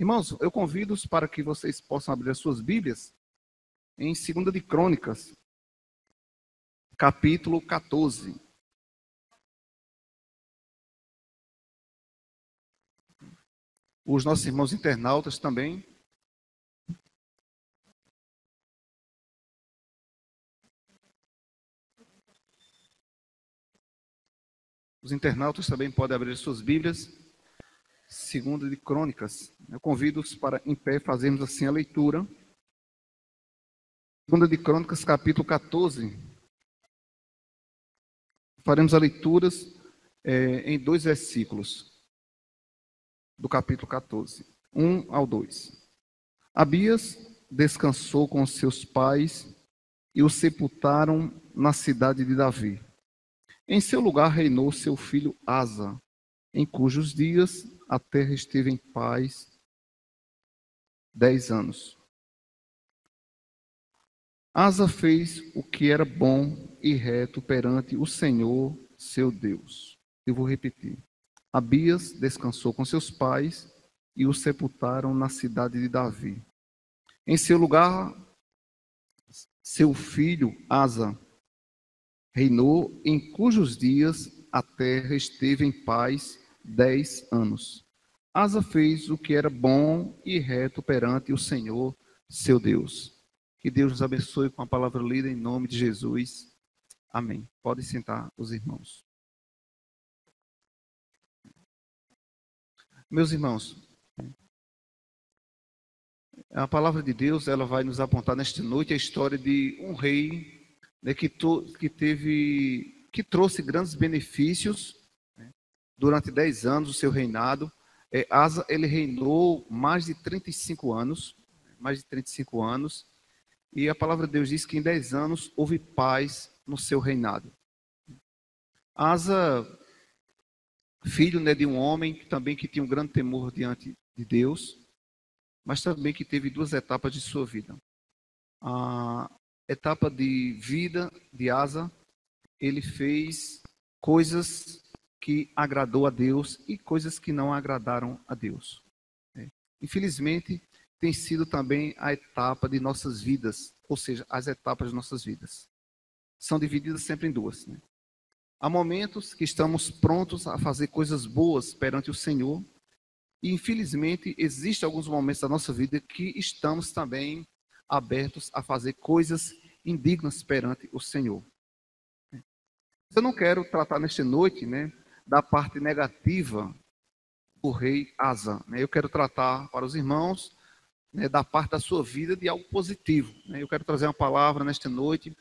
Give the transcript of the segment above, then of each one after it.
Irmãos, eu convido-os para que vocês possam abrir as suas Bíblias em 2 de Crônicas, capítulo 14. Os nossos irmãos internautas também. Os internautas também podem abrir as suas Bíblias. 2 de Crônicas. Eu convido-os para, em pé, fazermos assim a leitura. 2 de Crônicas, capítulo 14. Faremos a leitura em 2 versículos do capítulo 14, 1 ao 2. Abias descansou com seus pais e o sepultaram na cidade de Davi. Em seu lugar reinou seu filho Asa, em cujos dias a terra esteve em paz 10 anos. Asa fez o que era bom e reto perante o Senhor, seu Deus. Eu vou repetir. Abias descansou com seus pais e o sepultaram na cidade de Davi. Em seu lugar, seu filho Asa reinou, em cujos dias a terra esteve em paz 10 anos. Asa fez o que era bom e reto perante o Senhor, seu Deus. Que Deus nos abençoe com a palavra lida em nome de Jesus. Amém. Podem sentar os irmãos. Meus irmãos, a palavra de Deus, ela vai nos apontar nesta noite a história de um rei, né, que trouxe grandes benefícios, né, durante 10 anos do seu reinado. Asa, ele reinou mais de 35 anos, e a palavra de Deus diz que em 10 anos houve paz no seu reinado. Asa, filho, né, de um homem que tinha um grande temor diante de Deus, mas também que teve 2 etapas de sua vida. A etapa de vida de Asa, ele fez coisas que agradou a Deus e coisas que não agradaram a Deus. Infelizmente, tem sido também a etapa de nossas vidas, ou seja, as etapas de nossas vidas. São divididas sempre em 2. Né? Há momentos que estamos prontos a fazer coisas boas perante o Senhor, e infelizmente existem alguns momentos da nossa vida que estamos também abertos a fazer coisas indignas perante o Senhor. Eu não quero tratar nesta noite, né, da parte negativa do rei Asa. Né? Eu quero tratar para os irmãos, né, da parte da sua vida de algo positivo. Né? Eu quero trazer uma palavra nesta noite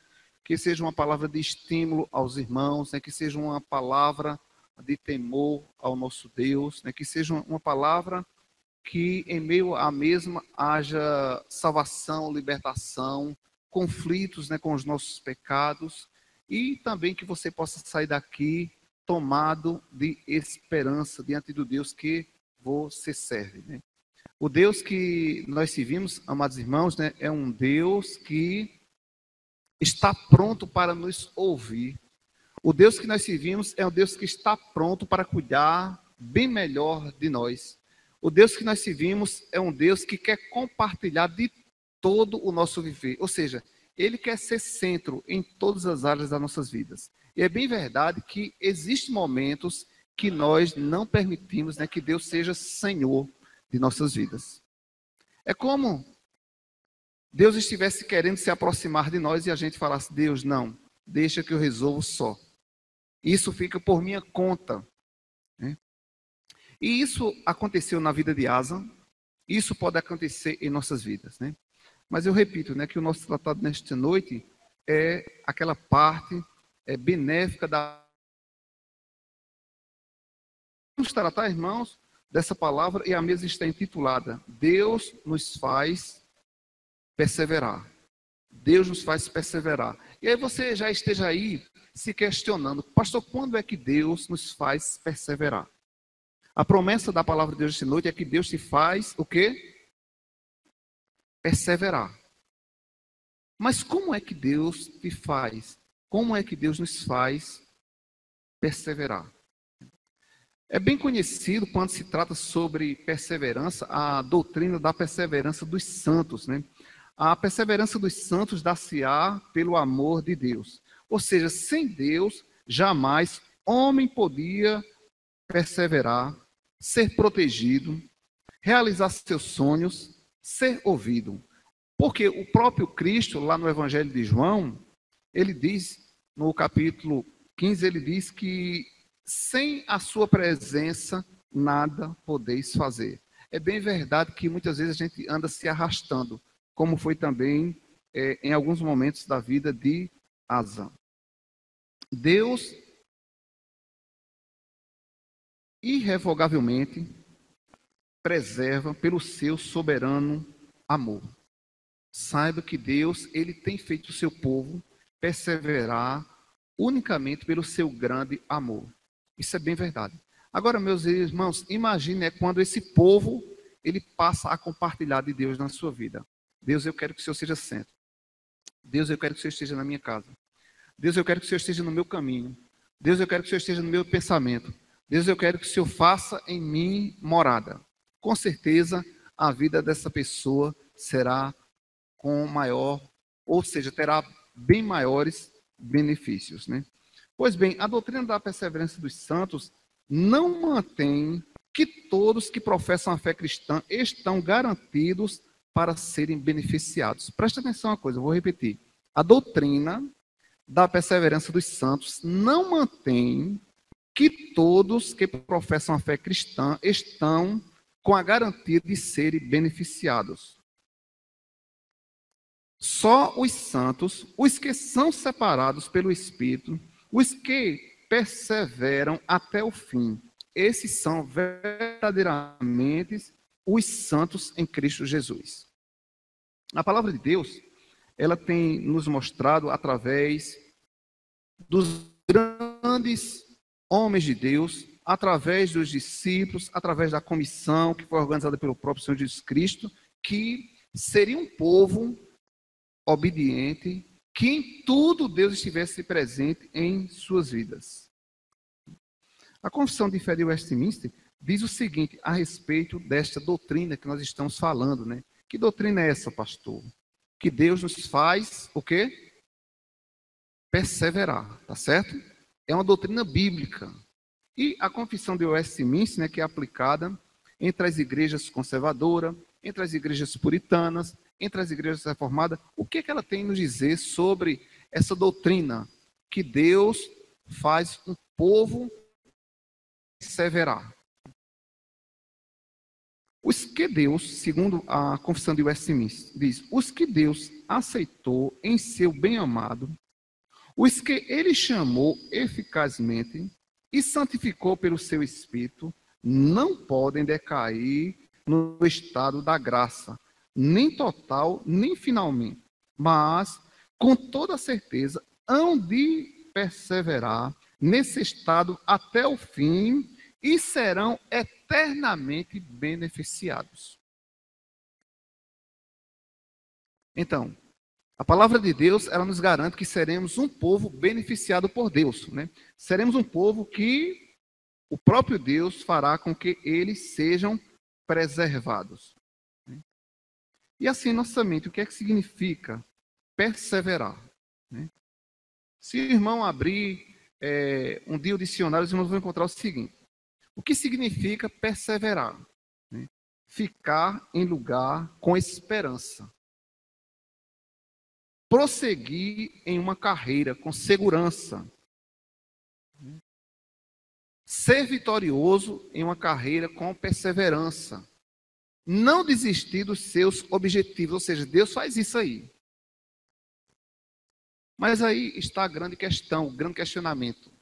que seja uma palavra de estímulo aos irmãos, né, que seja uma palavra de temor ao nosso Deus, né, que seja uma palavra que em meio à mesma haja salvação, libertação, conflitos, né, com os nossos pecados, e também que você possa sair daqui tomado de esperança diante do Deus que você serve. Né? O Deus que nós servimos, amados irmãos, né, é um Deus que está pronto para nos ouvir. O Deus que nós servimos é um Deus que está pronto para cuidar bem melhor de nós. O Deus que nós servimos é um Deus que quer compartilhar de todo o nosso viver. Ou seja, Ele quer ser centro em todas as áreas das nossas vidas. E é bem verdade que existem momentos que nós não permitimos, né, que Deus seja Senhor de nossas vidas. É como Deus estivesse querendo se aproximar de nós e a gente falasse: Deus, não, deixa que eu resolvo só. Isso fica por minha conta. Né? E isso aconteceu na vida de Asa, isso pode acontecer em nossas vidas. Né? Mas eu repito, né, que o nosso tratado nesta noite é aquela parte benéfica da... Vamos tratar, irmãos, dessa palavra, e a mesa está intitulada: Deus nos faz perseverar. Deus nos faz perseverar. E aí você já esteja aí se questionando: pastor, quando é que Deus nos faz perseverar? A promessa da palavra de Deus esta noite é que Deus te faz o quê? Perseverar. Mas como é que Deus te faz? Como é que Deus nos faz perseverar? É bem conhecido quando se trata sobre perseverança, a doutrina da perseverança dos santos, né? A perseverança dos santos dá-se-á pelo amor de Deus. Ou seja, sem Deus, jamais homem podia perseverar, ser protegido, realizar seus sonhos, ser ouvido. Porque o próprio Cristo, lá no Evangelho de João, ele diz, no capítulo 15, ele diz que sem a sua presença, nada podeis fazer. É bem verdade que muitas vezes a gente anda se arrastando, como foi também em alguns momentos da vida de Asa. Deus, irrevogavelmente, preserva pelo seu soberano amor. Saiba que Deus, ele tem feito o seu povo perseverar unicamente pelo seu grande amor. Isso é bem verdade. Agora, meus irmãos, imagine quando esse povo, ele passa a compartilhar de Deus na sua vida. Deus, eu quero que o Senhor seja centro. Deus, eu quero que o Senhor esteja na minha casa. Deus, eu quero que o Senhor esteja no meu caminho. Deus, eu quero que o Senhor esteja no meu pensamento. Deus, eu quero que o Senhor faça em mim morada. Com certeza, a vida dessa pessoa será com maior, ou seja, terá bem maiores benefícios, né? Pois bem, a doutrina da perseverança dos santos não mantém que todos que professam a fé cristã estão garantidos para serem beneficiados. Presta atenção uma coisa, eu vou repetir. A doutrina da perseverança dos santos não mantém que todos que professam a fé cristã estão com a garantia de serem beneficiados. Só os santos, os que são separados pelo Espírito, os que perseveram até o fim, esses são verdadeiramente os santos em Cristo Jesus. A palavra de Deus, ela tem nos mostrado através dos grandes homens de Deus, através dos discípulos, através da comissão que foi organizada pelo próprio Senhor Jesus Cristo, que seria um povo obediente, que em tudo Deus estivesse presente em suas vidas. A Confissão de Fé de Westminster diz o seguinte a respeito desta doutrina que nós estamos falando, né? Que doutrina é essa, pastor? Que Deus nos faz o quê? Perseverar, tá certo? É uma doutrina bíblica. E a Confissão de Westminster, né, que é aplicada entre as igrejas conservadoras, entre as igrejas puritanas, entre as igrejas reformadas, o que ela tem a nos dizer sobre essa doutrina? Que Deus faz um povo perseverar. Os que Deus, segundo a Confissão de Westminster, diz, os que Deus aceitou em seu bem-amado, os que ele chamou eficazmente e santificou pelo seu Espírito, não podem decair no estado da graça, nem total, nem finalmente, mas, com toda certeza, hão de perseverar nesse estado até o fim e serão eternamente beneficiados. Então, a palavra de Deus, ela nos garante que seremos um povo beneficiado por Deus, né? Seremos um povo que o próprio Deus fará com que eles sejam preservados. E assim, nossa mente, o que é que significa perseverar? Se o irmão abrir um dia o dicionário, os irmãos vão encontrar o seguinte. O que significa perseverar? Ficar em lugar com esperança. Prosseguir em uma carreira com segurança. Ser vitorioso em uma carreira com perseverança. Não desistir dos seus objetivos, ou seja, Deus faz isso aí. Mas aí está a grande questão, o grande questionamento.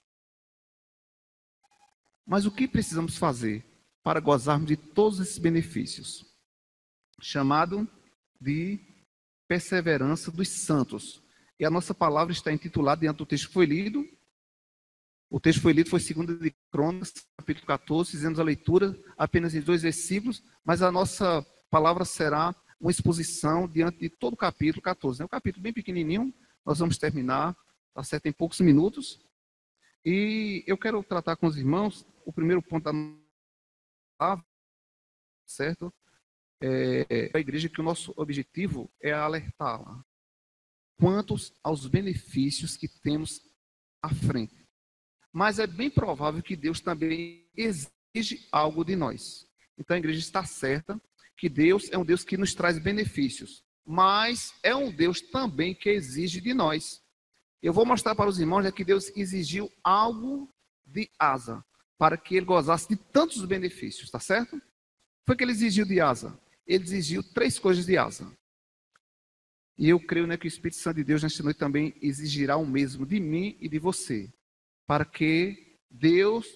Mas o que precisamos fazer para gozarmos de todos esses benefícios? Chamado de perseverança dos santos. E a nossa palavra está intitulada diante do texto que foi lido. O texto foi lido, foi 2 de Crônicas, capítulo 14, fizemos a leitura apenas em 2 versículos, mas a nossa palavra será uma exposição diante de todo o capítulo 14. É um capítulo bem pequenininho, nós vamos terminar, tá certo, em poucos minutos. E eu quero tratar com os irmãos o primeiro ponto da palavra, certo? A igreja, que o nosso objetivo é alertá-la quanto aos benefícios que temos à frente. Mas é bem provável que Deus também exige algo de nós. Então a igreja está certa que Deus é um Deus que nos traz benefícios, mas é um Deus também que exige de nós. Eu vou mostrar para os irmãos que Deus exigiu algo de Asa, para que ele gozasse de tantos benefícios, tá certo? Foi que ele exigiu de Asa. Ele exigiu 3 coisas de Asa. E eu creio, que o Espírito Santo de Deus nesta noite também exigirá o mesmo de mim e de você, para que Deus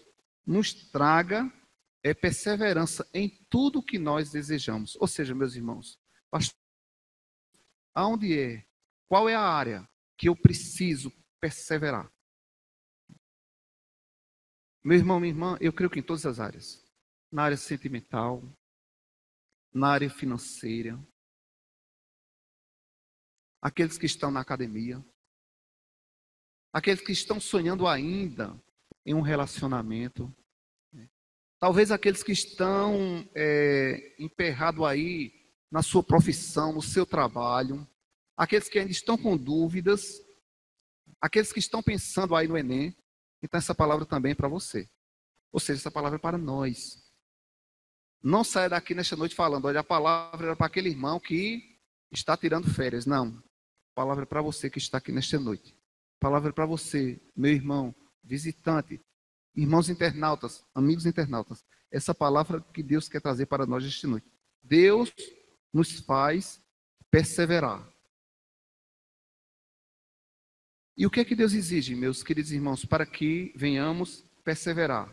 nos traga perseverança em tudo que nós desejamos. Ou seja, meus irmãos, pastor, aonde é? Qual é a área que eu preciso perseverar? Meu irmão, minha irmã, eu creio que em todas as áreas. Na área sentimental, na área financeira, aqueles que estão na academia, aqueles que estão sonhando ainda em um relacionamento, talvez aqueles que estão emperrados aí na sua profissão, no seu trabalho, aqueles que ainda estão com dúvidas, aqueles que estão pensando aí no Enem. Então essa palavra também é para você. Ou seja, essa palavra é para nós. Não saia daqui nesta noite falando, olha, a palavra era para aquele irmão que está tirando férias. Não. A palavra é para você que está aqui nesta noite. A palavra é para você, meu irmão, visitante, irmãos internautas, amigos internautas. Essa palavra que Deus quer trazer para nós esta noite. Deus nos faz perseverar. E o que é que Deus exige, meus queridos irmãos, para que venhamos perseverar?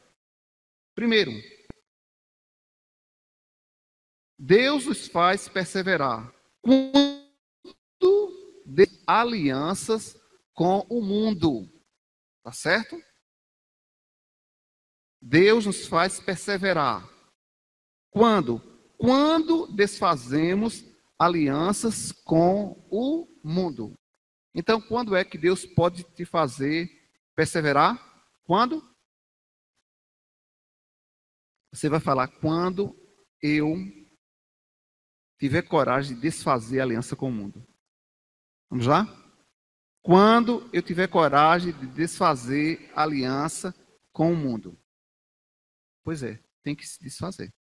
Primeiro, Deus nos faz perseverar quando de alianças com o mundo. Tá certo? Deus nos faz perseverar. Quando? Quando desfazemos alianças com o mundo. Então, quando é que Deus pode te fazer perseverar? Quando? Você vai falar, quando eu tiver coragem de desfazer a aliança com o mundo. Vamos lá? Quando eu tiver coragem de desfazer a aliança com o mundo. Pois é, tem que se desfazer.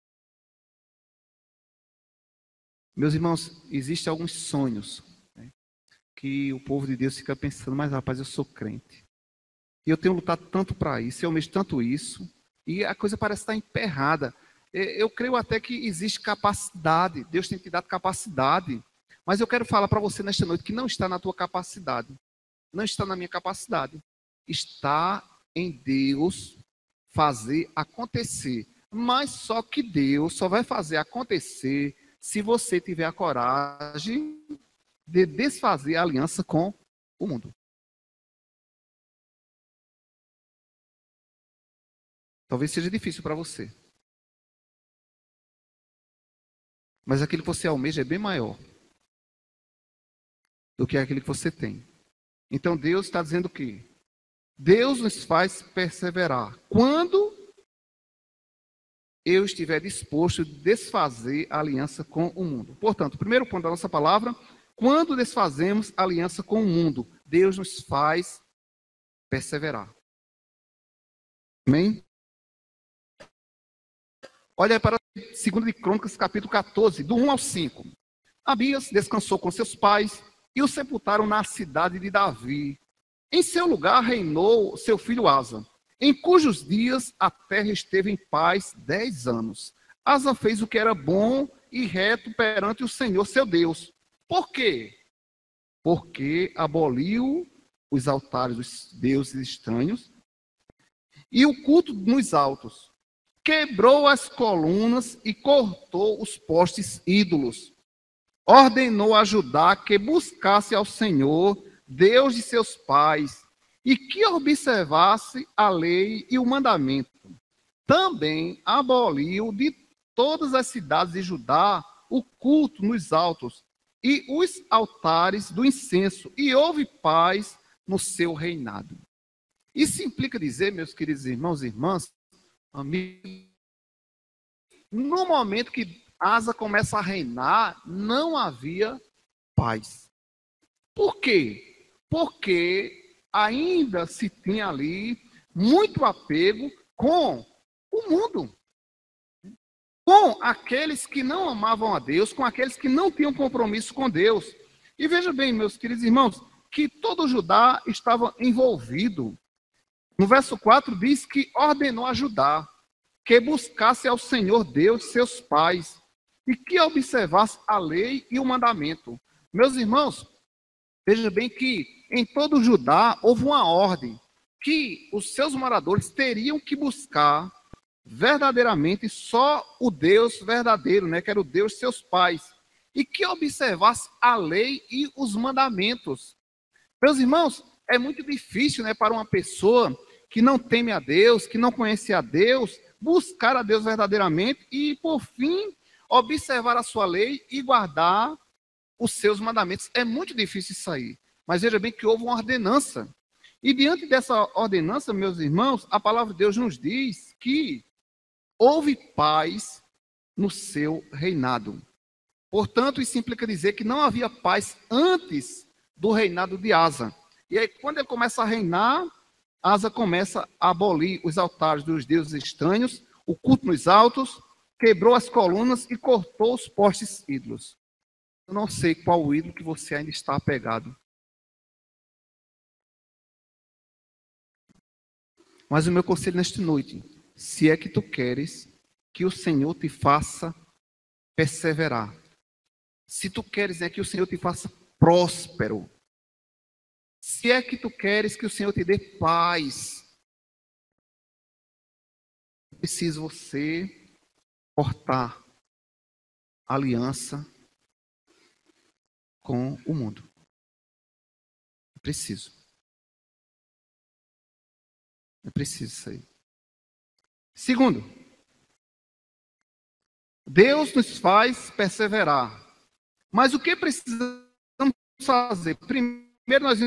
Meus irmãos, existem alguns sonhos, que o povo de Deus fica pensando, mas rapaz, eu sou crente. E eu tenho lutado tanto para isso, eu almejo tanto isso, e a coisa parece estar emperrada. Eu creio até que existe capacidade, Deus tem te dado capacidade, mas eu quero falar para você nesta noite que não está na tua capacidade, não está na minha capacidade, está em Deus fazer acontecer, mas só que Deus só vai fazer acontecer se você tiver a coragem de desfazer a aliança com o mundo. Talvez seja difícil para você. Mas aquilo que você almeja é bem maior do que aquilo que você tem. Então Deus está dizendo o quê? Deus nos faz perseverar quando eu estiver disposto a desfazer a aliança com o mundo. Portanto, o primeiro ponto da nossa palavra, quando desfazemos a aliança com o mundo, Deus nos faz perseverar. Amém? Olha para 2 de Crônicas, capítulo 14, do 1 ao 5. Abias descansou com seus pais e o sepultaram na cidade de Davi. Em seu lugar reinou seu filho Asa, em cujos dias a terra esteve em paz 10 anos. Asa fez o que era bom e reto perante o Senhor seu Deus. Por quê? Porque aboliu os altares dos deuses estranhos e o culto nos altos. Quebrou as colunas e cortou os postes ídolos. Ordenou a Judá que buscasse ao Senhor, Deus de seus pais, e que observasse a lei e o mandamento. Também aboliu de todas as cidades de Judá o culto nos altos e os altares do incenso, e houve paz no seu reinado. Isso implica dizer, meus queridos irmãos e irmãs, Amigo, no momento que Asa começa a reinar, não havia paz. Por quê? Porque ainda se tinha ali muito apego com o mundo, com aqueles que não amavam a Deus, com aqueles que não tinham compromisso com Deus. E veja bem, meus queridos irmãos, que todo Judá estava envolvido. No verso 4 diz que ordenou a Judá que buscasse ao Senhor Deus, seus pais, e que observasse a lei e o mandamento. Meus irmãos, veja bem que em todo Judá houve uma ordem que os seus moradores teriam que buscar verdadeiramente só o Deus verdadeiro, né, que era o Deus de seus pais, e que observasse a lei e os mandamentos. Meus irmãos, é muito difícil, né, para uma pessoa que não teme a Deus, que não conhece a Deus, buscar a Deus verdadeiramente e, por fim, observar a sua lei e guardar os seus mandamentos. É muito difícil isso aí. Mas veja bem que houve uma ordenança. E diante dessa ordenança, meus irmãos, a palavra de Deus nos diz que houve paz no seu reinado. Portanto, isso implica dizer que não havia paz antes do reinado de Asa. E aí, quando ele começa a reinar, Asa começa a abolir os altares dos deuses estranhos, o culto nos altos, quebrou as colunas e cortou os postes ídolos. Eu não sei qual ídolo que você ainda está apegado. Mas o meu conselho nesta noite, se é que tu queres que o Senhor te faça perseverar, se tu queres que o Senhor te faça próspero, se é que tu queres que o Senhor te dê paz, é preciso você cortar aliança com o mundo. É preciso. É preciso isso aí. Segundo, Deus nos faz perseverar. Mas o que precisamos fazer? Primeiro nós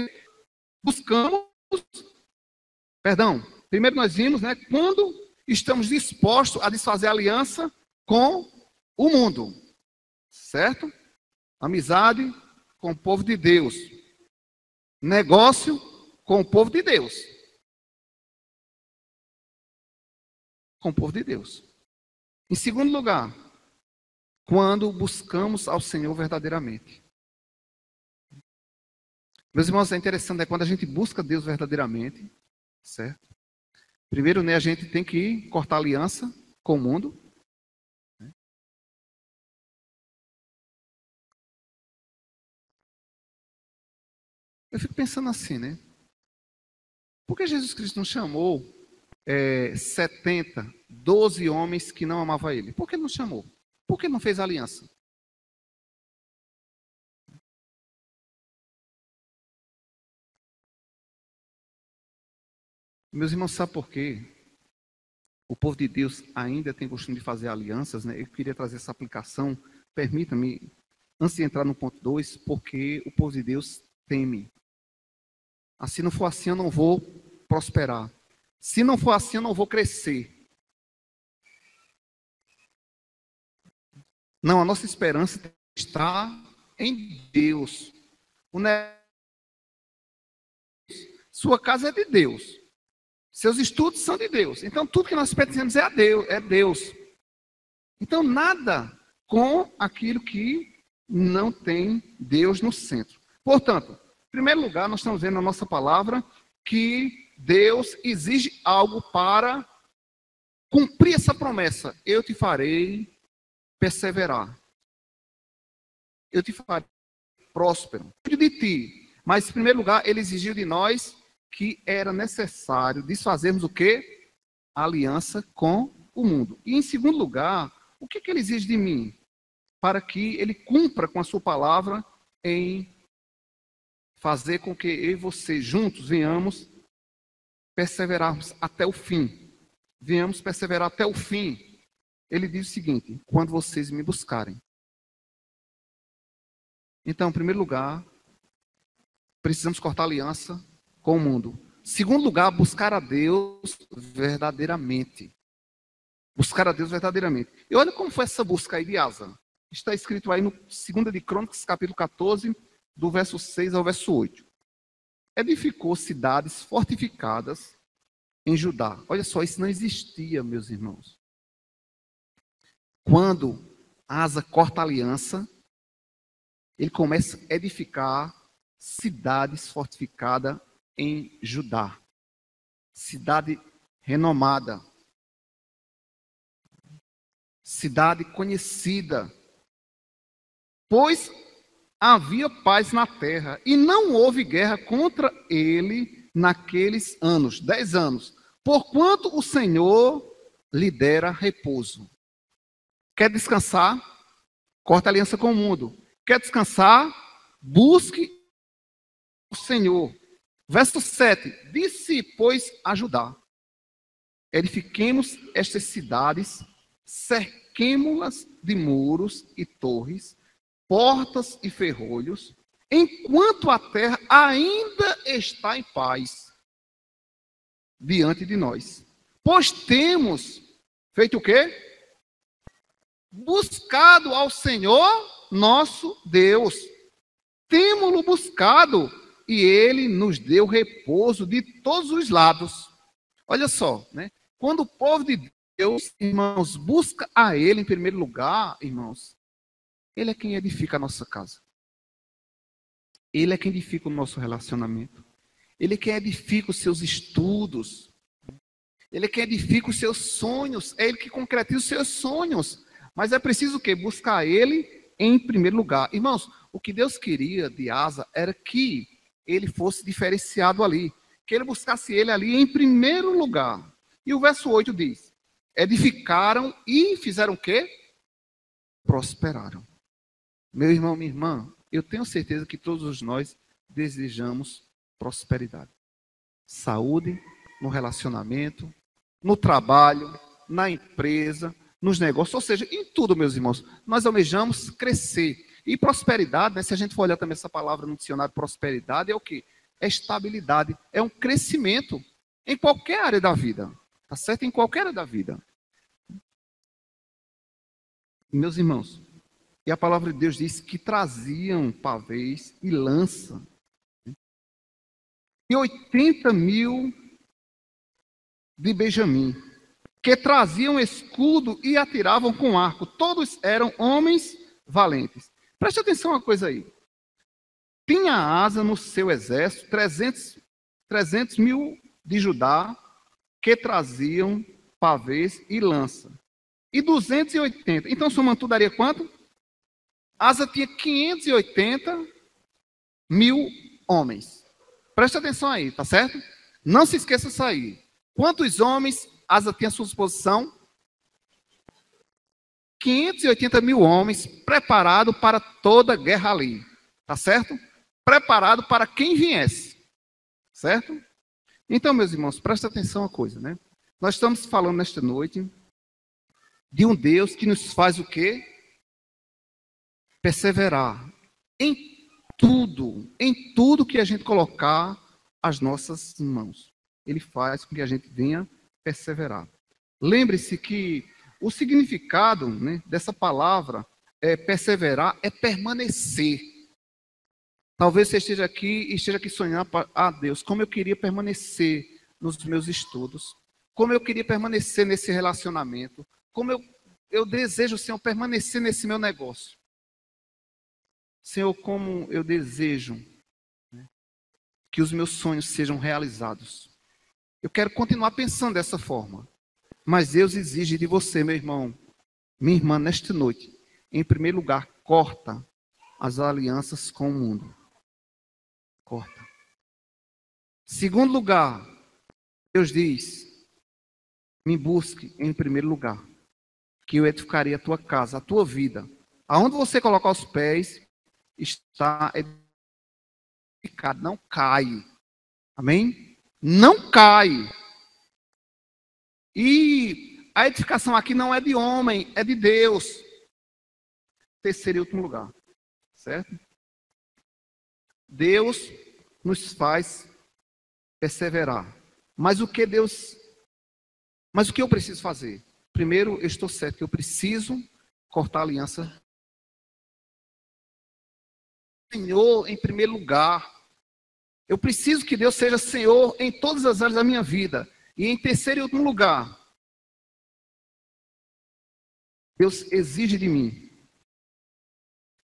nós vimos, né, quando estamos dispostos a desfazer aliança com o mundo. Certo? Amizade com o povo de Deus. Negócio com o povo de Deus. Com o povo de Deus. Em segundo lugar, quando buscamos ao Senhor verdadeiramente. Meus irmãos, é interessante, né? Quando a gente busca Deus verdadeiramente, certo? Primeiro, né, a gente tem que cortar aliança com o mundo. Né? Eu fico pensando assim, né? Por que Jesus Cristo não chamou 12 homens que não amavam Ele? Por que não chamou? Por que não fez aliança? Meus irmãos, sabe por quê? O povo de Deus ainda tem costume de fazer alianças, né? Eu queria trazer essa aplicação. Permita-me, antes de entrar no ponto 2, porque o povo de Deus teme. Se não for assim, eu não vou prosperar. Se não for assim, eu não vou crescer. Não, a nossa esperança está em Deus. Sua casa é de Deus. Seus estudos são de Deus. Então, tudo que nós pertencemos é a Deus, é Deus. Então, nada com aquilo que não tem Deus no centro. Portanto, em primeiro lugar, nós estamos vendo na nossa palavra que Deus exige algo para cumprir essa promessa. Eu te farei perseverar. Eu te farei próspero. De ti. Mas, em primeiro lugar, ele exigiu de nós que era necessário desfazermos o quê? A aliança com o mundo. E, em segundo lugar, o que ele exige de mim? Para que ele cumpra com a sua palavra em fazer com que eu e você juntos venhamos perseverarmos até o fim. Venhamos perseverar até o fim. Ele diz o seguinte: quando vocês me buscarem. Então, em primeiro lugar, precisamos cortar aliança com o mundo. Em segundo lugar, buscar a Deus verdadeiramente. Buscar a Deus verdadeiramente. E olha como foi essa busca aí de Asa. Está escrito aí no 2 de Crônicas, capítulo 14, do verso 6 ao verso 8. Edificou cidades fortificadas em Judá. Olha só, isso não existia, meus irmãos. Quando Asa corta a aliança, ele começa a edificar cidades fortificadas em Judá. Cidade renomada. Cidade conhecida. Pois havia paz na terra e não houve guerra contra ele naqueles anos, 10 anos, porquanto o Senhor lhe dera repouso. Quer descansar? Corta aliança com o mundo. Quer descansar? Busque o Senhor. Verso 7. Disse, pois, a Judá: edifiquemos estas cidades, cerquemo-las de muros e torres, portas e ferrolhos, enquanto a terra ainda está em paz diante de nós. Pois temos feito o quê? Buscado ao Senhor nosso Deus. Temo-lo buscado e ele nos deu repouso de todos os lados. Olha só, né? Quando o povo de Deus, irmãos, busca a ele em primeiro lugar, irmãos, ele é quem edifica a nossa casa. Ele é quem edifica o nosso relacionamento. Ele é quem edifica os seus estudos. Ele é quem edifica os seus sonhos. É ele que concretiza os seus sonhos. Mas é preciso o quê? Buscar ele em primeiro lugar. Irmãos, o que Deus queria de Asa era que ele fosse diferenciado ali. Que ele buscasse ele ali em primeiro lugar. E o verso 8 diz: edificaram e fizeram o quê? Prosperaram. Meu irmão, minha irmã, eu tenho certeza que todos nós desejamos prosperidade. Saúde no relacionamento, no trabalho, na empresa, nos negócios, ou seja, em tudo, meus irmãos. Nós almejamos crescer. E prosperidade, né, se a gente for olhar também essa palavra no dicionário, prosperidade é o quê? É estabilidade, é um crescimento em qualquer área da vida. Tá certo? Em qualquer área da vida. Meus irmãos, e a palavra de Deus diz que traziam pavês e lança. E 80.000 de Benjamim, que traziam escudo e atiravam com arco. Todos eram homens valentes. Preste atenção uma coisa aí. Tinha Asa no seu exército 300 mil de Judá, que traziam pavês e lança. E 280. Então, somando tudo, daria quanto? Asa tinha 580 mil homens. Preste atenção aí, tá certo? Não se esqueça disso aí. Quantos homens Asa tinha à sua disposição? 580 mil homens preparados para toda a guerra ali. Tá certo? Preparado para quem viesse. Certo? Então, meus irmãos, presta atenção uma coisa, né? Nós estamos falando nesta noite de um Deus que nos faz o quê? Perseverar em tudo que a gente colocar as nossas mãos. Ele faz com que a gente venha perseverar. Lembre-se que o significado, né, dessa palavra perseverar é permanecer. Talvez você esteja aqui sonhando, Deus, como eu queria permanecer nos meus estudos, como eu queria permanecer nesse relacionamento, como eu desejo, Senhor, permanecer nesse meu negócio. Senhor, como eu desejo, né, que os meus sonhos sejam realizados. Eu quero continuar pensando dessa forma. Mas Deus exige de você, meu irmão, minha irmã, nesta noite, em primeiro lugar, corta as alianças com o mundo. Corta. Segundo lugar, Deus diz: me busque em primeiro lugar, que eu edificarei a tua casa, a tua vida. Aonde você colocar os pés, está edificado, não cai. Amém? Não cai. E a edificação aqui não é de homem, é de Deus. Terceiro e último lugar. Certo? Deus nos faz perseverar. Mas o que eu preciso fazer? primeiro, eu estou certo que eu preciso cortar a aliança. Senhor em primeiro lugar. Eu preciso que Deus seja Senhor em todas as áreas da minha vida. E em terceiro e último lugar, Deus exige de mim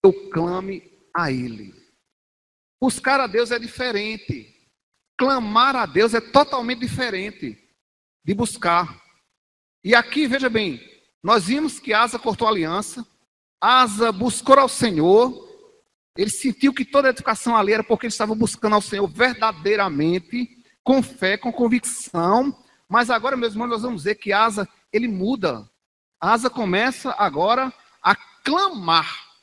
que eu clame a Ele. Buscar a Deus é diferente. Clamar a Deus é totalmente diferente de buscar. E aqui, veja bem, nós vimos que Asa cortou a aliança, Asa buscou ao Senhor, ele sentiu que toda a edificação ali era porque ele estava buscando ao Senhor verdadeiramente, com fé, com convicção. Mas agora, meus irmãos, nós vamos ver que Asa, ele muda. Asa começa agora a clamar.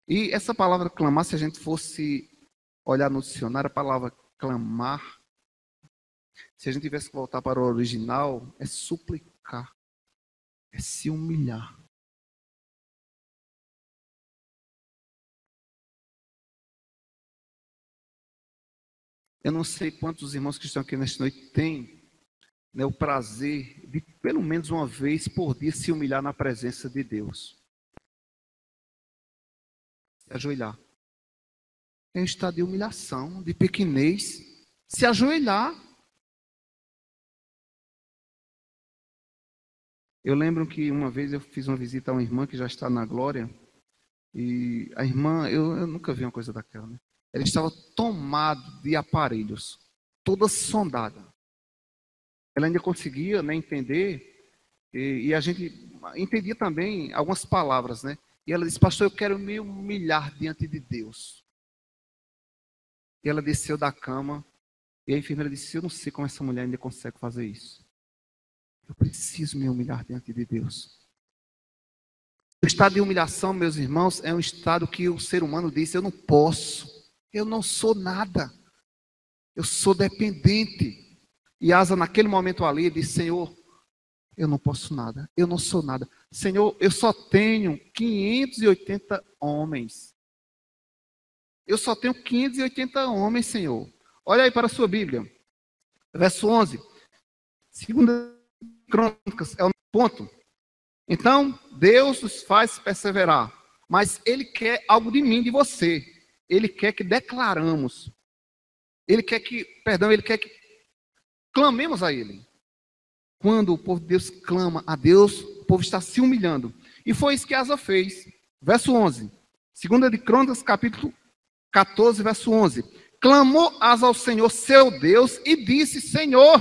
E essa palavra clamar, se a gente fosse olhar no dicionário, a palavra clamar, se a gente tivesse que voltar para o original, é suplicar, é se humilhar. Eu não sei quantos irmãos que estão aqui nesta noite têm, né, o prazer de, pelo menos uma vez por dia, se humilhar na presença de Deus. Se ajoelhar. É um estado de humilhação, de pequenez. Se ajoelhar. Eu lembro que uma vez eu fiz uma visita a uma irmã que já está na glória. E a irmã, eu nunca vi uma coisa daquela, né? Ela estava tomada de aparelhos, toda sondada. Ela ainda conseguia, né, entender, e a gente entendia também algumas palavras, né? E ela disse, pastor, eu quero me humilhar diante de Deus. E ela desceu da cama, e a enfermeira disse, eu não sei como essa mulher ainda consegue fazer isso. Eu preciso me humilhar diante de Deus. O estado de humilhação, meus irmãos, é um estado que o ser humano diz, eu não posso. Eu não sou nada. Eu sou dependente. E Asa, naquele momento ali, disse, Senhor, eu não posso nada. Eu não sou nada. Senhor, eu só tenho 580 homens. Eu só tenho 580 homens, Senhor. Olha aí para a sua Bíblia. Verso 11. Segunda Crônicas é o ponto. Então, Deus nos faz perseverar. Mas Ele quer algo de mim, de você. Ele quer que declaramos. Ele quer que clamemos a Ele. Quando o povo de Deus clama a Deus, o povo está se humilhando. E foi isso que Asa fez. Verso 11. Segunda de Crônicas, capítulo 14, verso 11. Clamou Asa ao Senhor, seu Deus, e disse, Senhor,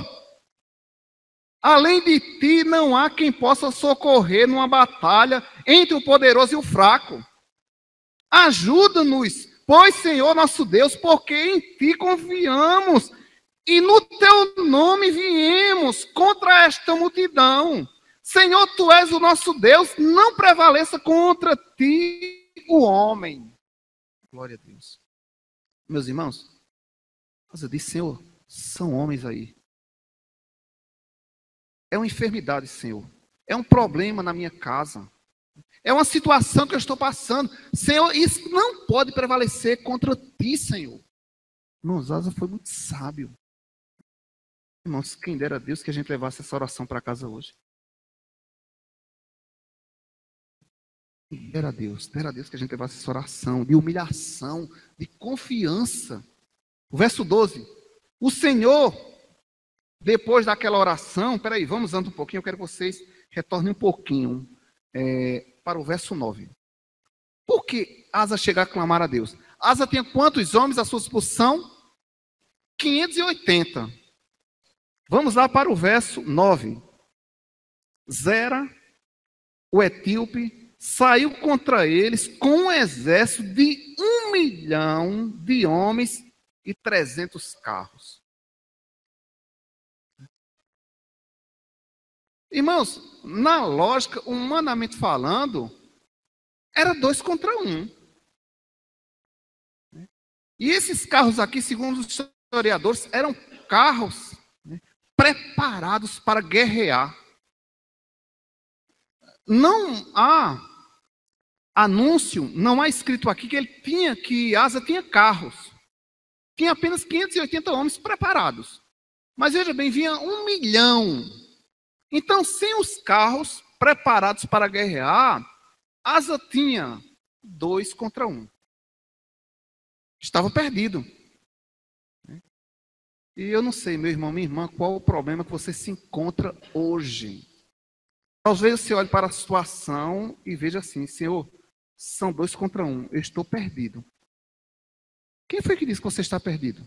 além de ti não há quem possa socorrer numa batalha entre o poderoso e o fraco. Ajuda-nos, pois, Senhor nosso Deus, porque em ti confiamos e no teu nome viemos contra esta multidão. Senhor, tu és o nosso Deus, não prevaleça contra ti o homem. Glória a Deus. Meus irmãos, eu disse, Senhor, são homens aí. É uma enfermidade, Senhor. É um problema na minha casa. É uma situação que eu estou passando. Senhor, isso não pode prevalecer contra ti, Senhor. Irmãos, Asa foi muito sábio. Irmãos, quem dera a Deus que a gente levasse essa oração para casa hoje. Dera a Deus que a gente levasse essa oração de humilhação, de confiança. O verso 12. O Senhor, depois daquela oração, peraí, vamos andando um pouquinho, eu quero que vocês retornem um pouquinho para o verso 9. Por que Asa chega a clamar a Deus? Asa tinha quantos homens à sua disposição? 580. Vamos lá para o verso 9. Zera, o etíope, saiu contra eles com um exército de 1 milhão de homens e 300 carros. Irmãos, na lógica, humanamente falando, era 2 contra 1. E esses carros aqui, segundo os historiadores, eram carros, né, preparados para guerrear. Não há anúncio, não há escrito aqui que Asa tinha carros. Tinha apenas 580 homens preparados. Mas veja bem, vinha 1 milhão. Então, sem os carros preparados para guerrear, Asa tinha 2 contra 1. Estava perdido. E eu não sei, meu irmão, minha irmã, qual o problema que você se encontra hoje. Talvez você olhe para a situação e veja assim, Senhor, são 2 contra 1, eu estou perdido. Quem foi que disse que você está perdido?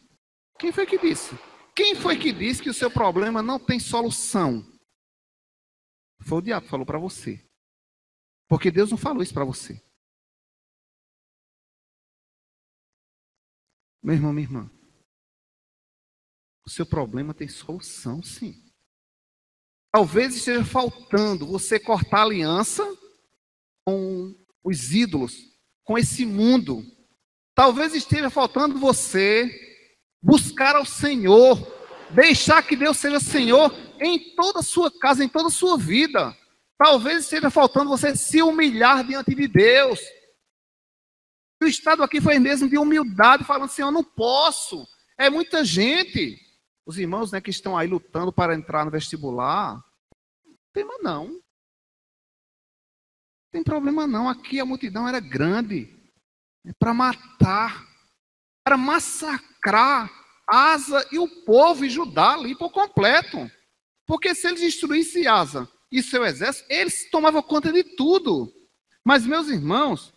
Quem foi que disse? Quem foi que disse que o seu problema não tem solução? Foi o diabo que falou para você. Porque Deus não falou isso para você. Meu irmão, minha irmã, o seu problema tem solução, sim. Talvez esteja faltando você cortar aliança com os ídolos, com esse mundo. Talvez esteja faltando você buscar ao Senhor, deixar que Deus seja Senhor em toda a sua casa, em toda a sua vida. Talvez esteja faltando você se humilhar diante de Deus. O estado aqui foi mesmo de humildade, falando, Senhor, eu não posso. É muita gente. Os irmãos, né, que estão aí lutando para entrar no vestibular, não tem problema não. Não tem problema não. Aqui a multidão era grande. Para matar, para massacrar Asa e o povo e Judá ali por completo. Porque se eles destruíssem Asa e seu exército, eles tomavam conta de tudo. Mas, meus irmãos,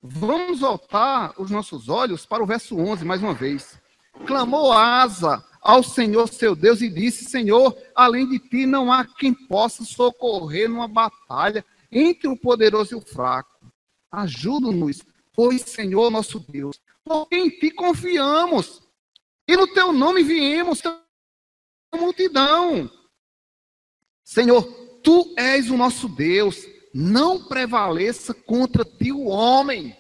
vamos voltar os nossos olhos para o verso 11, mais uma vez. Clamou Asa ao Senhor seu Deus e disse, Senhor, além de ti não há quem possa socorrer numa batalha entre o poderoso e o fraco. Ajuda-nos, pois, Senhor nosso Deus, porque em ti confiamos, e no teu nome viemos, multidão. Senhor, tu és o nosso Deus, não prevaleça contra ti o homem.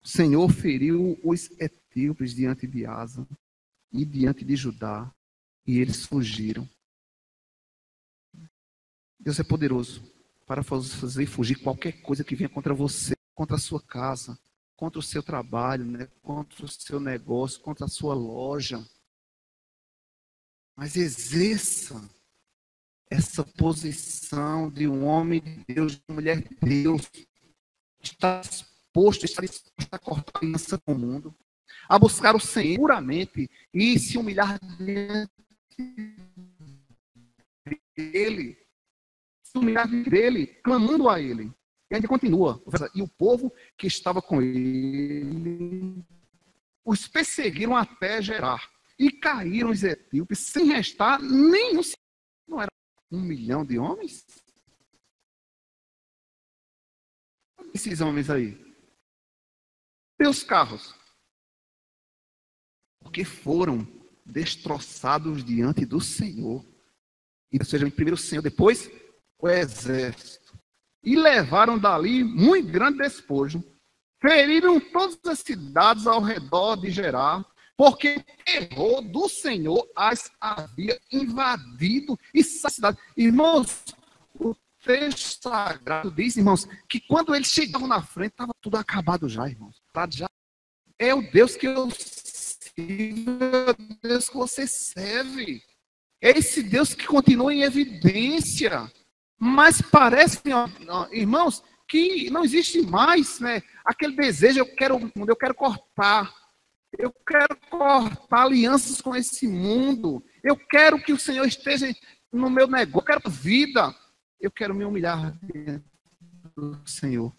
O Senhor feriu os etíopes diante de Asa e diante de Judá, e eles fugiram. Deus é poderoso para fazer fugir qualquer coisa que venha contra você, contra a sua casa, contra o seu trabalho, né? Contra o seu negócio, contra a sua loja. Mas exerça essa posição de um homem de Deus, de uma mulher de Deus, está disposto a cortar a aliança com o mundo, a buscar o Senhor puramente e se humilhar diante dele, se humilhar diante dele, clamando a ele. E ainda continua. E o povo que estava com ele os perseguiram até Gerar. E caíram os etíopes sem restar nenhum. Não era 1 milhão de homens? Esses homens aí. Seus carros. Porque foram destroçados diante do Senhor. Ou seja, primeiro o Senhor, depois o exército. E levaram dali muito grande despojo. Feriram todas as cidades ao redor de Gerar, porque o terror do Senhor as havia invadido e essa cidade. Irmãos, o texto sagrado diz, irmãos, que quando eles chegavam na frente, estava tudo acabado já, irmãos. Já é o Deus que eu sirvo, é o Deus que você serve. É esse Deus que continua em evidência. Mas parece, irmãos, que não existe mais, né, aquele desejo, eu quero cortar alianças com esse mundo, eu quero que o Senhor esteja no meu negócio, eu quero vida, eu quero me humilhar diante do Senhor.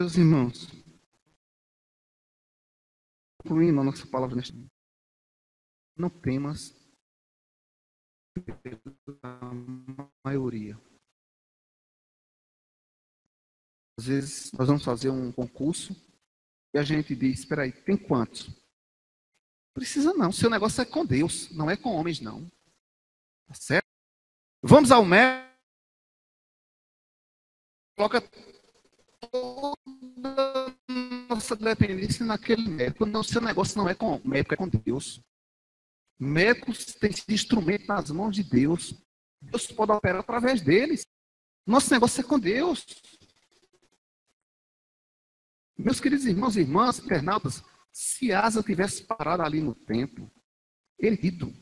Meus irmãos, concluindo a nossa palavra neste momento, não temas a maioria. Às vezes nós vamos fazer um concurso e a gente diz, espera aí, tem quantos? Precisa não, seu negócio é com Deus, não é com homens não. Tá certo? Vamos ao médico, coloca toda a nossa dependência naquele médico. Não, seu negócio não é com o médico, é com Deus. Médicos têm sido instrumento nas mãos de Deus. Deus pode operar através deles. Nosso negócio é com Deus. Meus queridos irmãos e irmãs, internautas, se Asa tivesse parado ali no templo, herido.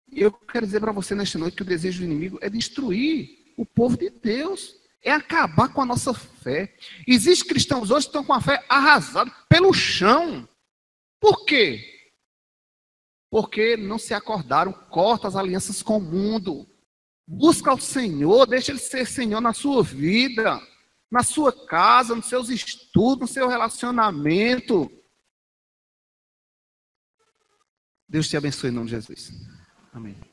E eu quero dizer para você nesta noite que o desejo do inimigo é destruir o povo de Deus, é acabar com a nossa fé. Existem cristãos hoje que estão com a fé arrasada pelo chão. Por quê? Porque não se acordaram, corta as alianças com o mundo. Busca o Senhor, deixa Ele ser Senhor na sua vida, na sua casa, nos seus estudos, no seu relacionamento. Deus te abençoe em nome de Jesus. Amém.